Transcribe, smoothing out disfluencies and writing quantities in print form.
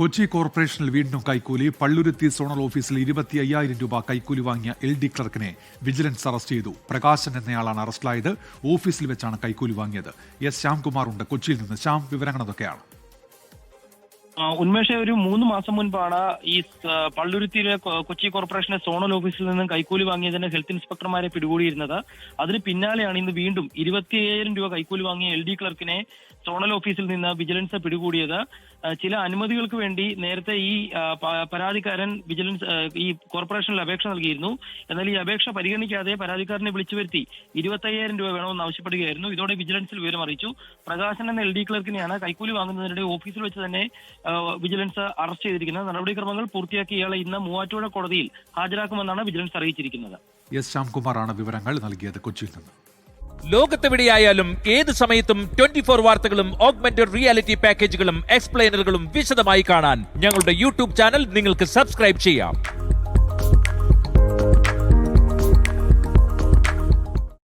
കൊച്ചി കോർപ്പറേഷനിൽ വീണ്ടും കൈക്കൂലി. പള്ളുരുത്തി സോണൽ ഓഫീസിൽ 25,000 രൂപ കൈക്കൂലി വാങ്ങിയ LD ക്ലർക്കിനെ വിജിലൻസ് അറസ്റ്റ് ചെയ്തു. പ്രകാശൻ എന്നയാളാണ് അറസ്റ്റിലായത്. ഓഫീസിൽ വെച്ചാണ് കൈക്കൂലി വാങ്ങിയത്. എസ് ശ്യാംകുമാർ ഉണ്ട് കൊച്ചിയിൽ നിന്ന്. ശ്യാം, വിവരങ്ങൾ അതൊക്കെയാണ്. ഉന്മേഷ, ഒരു 3 മാസം മുൻപാണ് ഈ പള്ളുരുത്തിയിലെ കൊച്ചി കോർപ്പറേഷന്റെ സോണൽ ഓഫീസിൽ നിന്നും കൈക്കൂലി വാങ്ങിയതിന് ഹെൽത്ത് ഇൻസ്പെക്ടർമാരെ പിടികൂടിയിരുന്നത്. അതിന് പിന്നാലെയാണ് ഇന്ന് വീണ്ടും 25,000 രൂപ കൈക്കൂലി വാങ്ങിയ LD ക്ലർക്കിനെ സോണൽ ഓഫീസിൽ നിന്ന് വിജിലൻസ് പിടികൂടിയത്. ചില അനുമതികൾക്ക് വേണ്ടി നേരത്തെ ഈ പരാതിക്കാരൻ വിജിലൻസ് ഈ കോർപ്പറേഷനിൽ അപേക്ഷ നൽകിയിരുന്നു. എന്നാൽ ഈ അപേക്ഷ പരിഗണിക്കാതെ പരാതിക്കാരനെ വിളിച്ചു വരുത്തി 25,000 രൂപ വേണമെന്ന് ആവശ്യപ്പെടുകയായിരുന്നു. ഇതോടെ വിജിലൻസിൽ വിവരം അറിയിച്ചു. പ്രകാശൻ എന്ന LD ക്ലർക്കിനെയാണ് കൈക്കൂലി വാങ്ങുന്നതിനിടെ ഓഫീസിൽ വെച്ച് തന്നെ വിജിലൻസ് അറസ്റ്റ് ചെയ്തിരിക്കുന്നത്. നടപടിക്രമങ്ങൾ പൂർത്തിയാക്കി ഇയാളെ ഇന്ന് മൂവാറ്റുപുഴ കോടതിയിൽ ഹാജരാക്കുമെന്നാണ് വിജിലൻസ് അറിയിച്ചിരിക്കുന്നത്. എസ് ശ്യാംകുമാറാണ് വിവരങ്ങൾ നൽകിയത് കൊച്ചിയിൽ നിന്ന്. ലോകത്തെവിടെയായാലും ഏത് സമയത്തും 24 വാർത്തകളും ഓഗ്മെന്റഡ് റിയാലിറ്റി പാക്കേജുകളും എക്സ്പ്ലെയിനറുകളും വിശദമായി കാണാൻ ഞങ്ങളുടെ യൂട്യൂബ് ചാനൽ നിങ്ങൾക്ക് സബ്സ്ക്രൈബ് ചെയ്യാം.